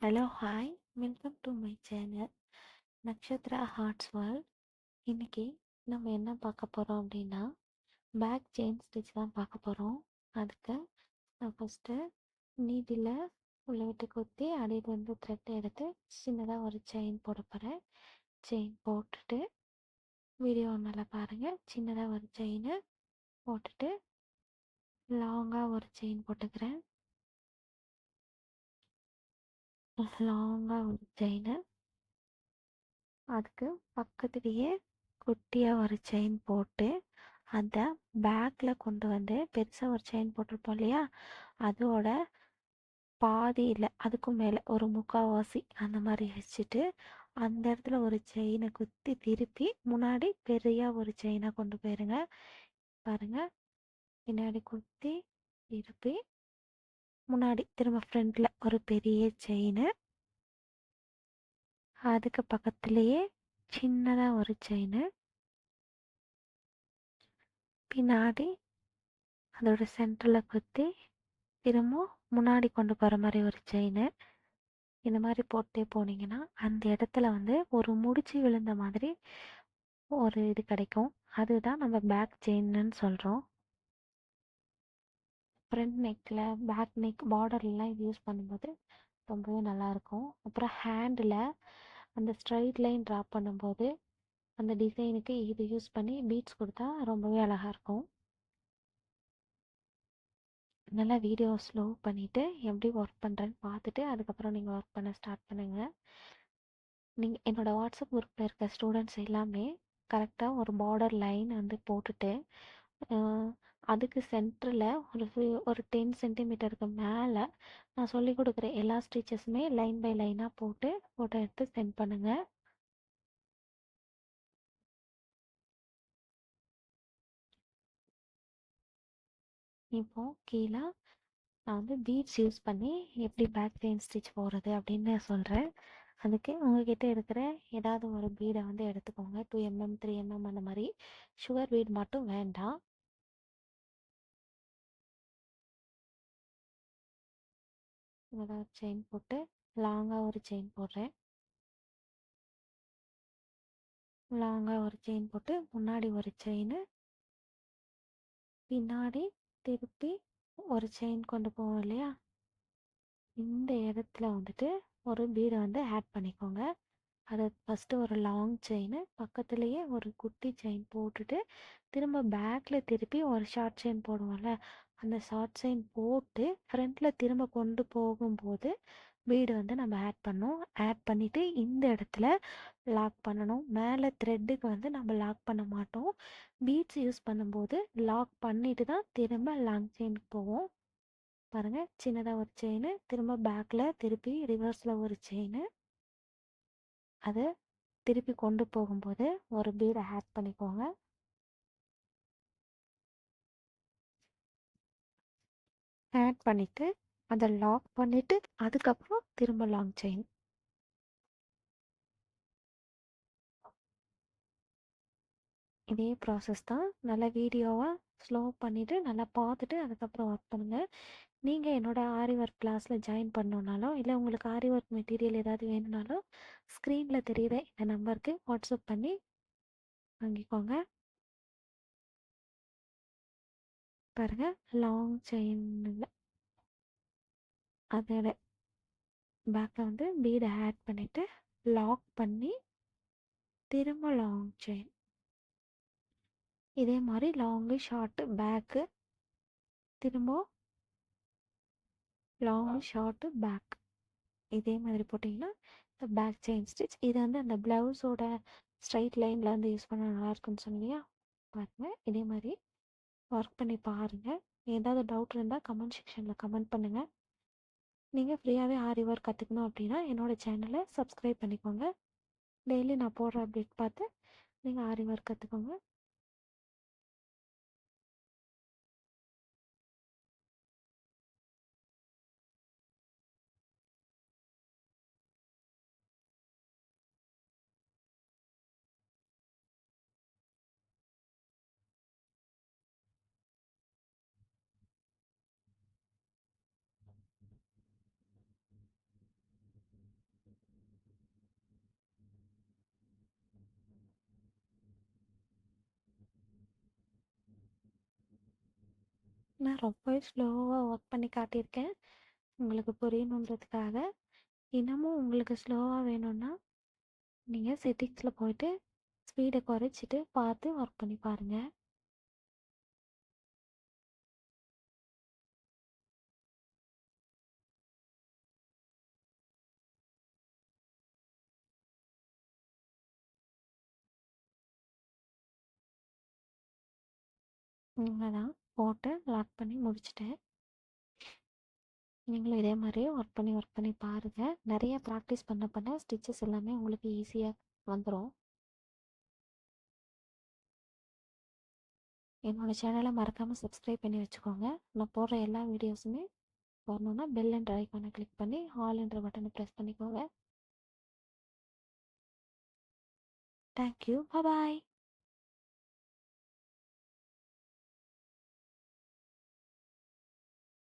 Hello hi welcome to my channel Nakshatra hearts world. இன்னைக்கு நம்ம என்ன பார்க்க போகிறோம் அப்படின்னா பேக் செயின் ஸ்டிச் தான் பார்க்க போகிறோம். அதுக்கு நான் ஃபஸ்ட்டு நீடில் உள்ள விட்டு குத்தி அடியிலேருந்து த்ரெட் எடுத்து சின்னதாக ஒரு செயின் போட போகிறேன். செயின் போட்டுட்டு வீடியோ நல்லா பாருங்கள். சின்னதாக ஒரு செயின் போட்டுட்டு லாங்காக ஒரு செயின் போட்டுக்கிறேன். லாங்காக ஒரு செயின், அதுக்கு பக்கத்துலேயே குட்டியாக ஒரு செயின் போட்டு அதை பேக்கில் கொண்டு வந்து பெருசாக ஒரு செயின் போட்டிருப்போம் இல்லையா, அதோட பாதி இல்லை அதுக்கும் மேலே ஒரு முக்கால்வாசி அந்த மாதிரி வச்சுட்டு அந்த இடத்துல ஒரு செயினை குத்தி திருப்பி முன்னாடி பெரிய ஒரு செயினை கொண்டு போயிருங்க. பாருங்கள், பின்னாடி குத்தி திருப்பி முன்னாடி திரும்ப ஃப்ரண்டில் ஒரு பெரிய செயின், அதுக்கு பக்கத்துலேயே சின்னதாக ஒரு செயின், பின்னாடி அதோட சென்டரில் குத்தி திரும்ப முன்னாடி கொண்டு போகிற மாதிரி ஒரு செயின். இந்த மாதிரி போட்டே போனீங்கன்னா அந்த இடத்துல வந்து ஒரு முடிச்சு விழுந்த மாதிரி ஒரு இது கிடைக்கும். அதுதான் நம்ம பேக் செயின்னு சொல்கிறோம். ஃப்ரண்ட் நெக்கில் பேக் நெக் பார்டர்லாம் இது யூஸ் பண்ணும்போது ரொம்பவே நல்லாயிருக்கும். அப்புறம் ஹேண்டில் அந்த ஸ்ட்ரைட் லைன் ட்ரா பண்ணும்போது அந்த டிசைனுக்கு இது யூஸ் பண்ணி பீட்ஸ் கொடுத்தா ரொம்பவே அழகாக இருக்கும். நல்லா வீடியோ ஸ்லோ பண்ணிவிட்டு எப்படி ஒர்க் பண்ணுறேன்னு பார்த்துட்டு அதுக்கப்புறம் நீங்கள் ஒர்க் பண்ண ஸ்டார்ட் பண்ணுங்கள். நீங்கள் என்னோடய வாட்ஸ்அப் குரூப்பில் இருக்க ஸ்டூடெண்ட்ஸ் எல்லாமே கரெக்டாக ஒரு பார்டர் லைன் வந்து போட்டுட்டு அதுக்கு சென்டரில் ஒரு 10 சென்டிமீட்டருக்கு மேலே நான் சொல்லிக் கொடுக்குற எல்லா ஸ்டிச்சஸுமே லைன் பை லைனாக போட்டு ஃபோட்டோ எடுத்து சென்ட் பண்ணுங்கள். இப்போது கீழே நான் வந்து பீட்ஸ் யூஸ் பண்ணி எப்படி பேக் செயின் ஸ்டிச் போடுறது அப்படின்னு சொல்கிறேன். அதுக்கு உங்ககிட்ட இருக்கிற ஏதாவது ஒரு பீடை வந்து எடுத்துக்கோங்க. 2mm 3mm அந்த மாதிரி. சுகர் பீட் மட்டும் வேண்டாம். இதில் செயின் போட்டு லாங்காக ஒரு செயின் போடுறேன். லாங்காக ஒரு செயின் போட்டு முன்னாடி ஒரு செயின், பின்னாடி திருப்பி ஒரு செயின் கொண்டு போவோம் இல்லையா, இந்த இடத்துல வந்துட்டு ஒரு பீடை வந்து ஆட் பண்ணிக்கோங்க. அதை ஃபஸ்ட்டு ஒரு லாங் செயின் பக்கத்துலேயே ஒரு குட்டி செயின் போட்டுட்டு திரும்ப பேக்கில் திருப்பி ஒரு ஷார்ட் செயின் போடுவோம்ல, அந்த ஷார்ட் செயின் போட்டு ஃப்ரண்ட்டில் திரும்ப கொண்டு போகும்போது பீடு வந்து நம்ம ஆட் பண்ணோம். ஆட் பண்ணிவிட்டு இந்த இடத்துல லாக் பண்ணணும். மேலே த்ரெட்டுக்கு வந்து நம்ம லாக் பண்ண மாட்டோம். பீட்ஸ் யூஸ் பண்ணும்போது லாக் பண்ணிட்டு தான் திரும்ப லாங் செயினுக்கு போவோம். பாருங்கள், சின்னதாக ஒரு செயின், திரும்ப பேக்கில் திருப்பி ரிவர்ஸில் ஒரு செயின், அதை திருப்பி கொண்டு போகும்போது ஒரு பீடை ஆட் பண்ணிக்கோங்க. ஆட் பண்ணிவிட்டு அதை லாக் பண்ணிவிட்டு அதுக்கப்புறம் திரும்ப லாங் செயின். இதே ப்ராசஸ் தான். நல்லா வீடியோவை ஸ்லோ பண்ணிவிட்டு நல்லா பார்த்துட்டு அதுக்கப்புறம் ஒர்க் பண்ணுங்கள். நீங்கள் என்னோடய ஆரி ஒர்க் கிளாஸில் ஜாயின் பண்ணணுன்னாலும் இல்லை உங்களுக்கு ஆரி ஒர்க் மெட்டீரியல் ஏதாவது வேணும்னாலும் ஸ்க்ரீனில் தெரியுற இந்த நம்பருக்கு வாட்ஸ்அப் பண்ணி வாங்கிக்கோங்க. பாருங்கள், லாங் செயினில் அதோட பேக்கில் வந்து பீடை ஆட் பண்ணிவிட்டு லாக் பண்ணி திரும்ப லாங் செயின். இதே மாதிரி லாங்கு ஷார்ட்டு பேக்கு, திரும்ப லாங்கு ஷார்ட்டு பேக், இதே மாதிரி போட்டிங்கன்னா இந்த பேக் செயின் ஸ்டிச். இது வந்து அந்த ப்ளவுஸோட ஸ்ட்ரைட் லைனில் வந்து யூஸ் பண்ண நல்லாயிருக்குன்னு சொன்னியா. பாருங்கள், இதே மாதிரி ஒர்க் பண்ணி பாருங்கள். ஏதாவது டவுட் இருந்தால் கமெண்ட் செக்ஷனில் கமெண்ட் பண்ணுங்கள். நீங்கள் ஃப்ரீயாகவே ஆரி ஒர்க் கற்றுக்கணும் அப்படின்னா என்னோடய சேனலை சப்ஸ்கிரைப் பண்ணிக்கோங்க. டெய்லி நான் போடுற அப்டேட் பார்த்து நீங்கள் ஆரி ஒர்க் கற்றுக்கோங்க. நான் ரொம்பவே ஸ்லோவா ஒர்க் பண்ணி காட்டியிருக்கேன். உங்களுக்கு புரியணுன்றதுக்காக. இன்னமும் உங்களுக்கு ஸ்லோவா வேணும்னா, நீங்க செட்டிங்ஸ்ல போயிட்டு ஸ்பீட குறைச்சிட்டு பார்த்து ஒர்க் பண்ணி பாருங்க. அவ்வளோதான். போட்டு லாக் பண்ணி முடிச்சுட்டேன். நீங்களும் இதே மாதிரியே ஒர்க் பண்ணி பாருங்கள். நிறைய ப்ராக்டிஸ் பண்ண பண்ண ஸ்டிச்சஸ் எல்லாமே உங்களுக்கு ஈஸியாக வந்துடும். என்னோடய சேனலை மறக்காமல் சப்ஸ்கிரைப் பண்ணி வச்சுக்கோங்க. நான் போடுற எல்லா வீடியோஸுமே வரணுன்னா பெல் என்ற ஐக்கானை கிளிக் பண்ணி ஆல் என்ற பட்டனை ப்ரெஸ் பண்ணிக்கோங்க. தேங்க்யூ. பாய்.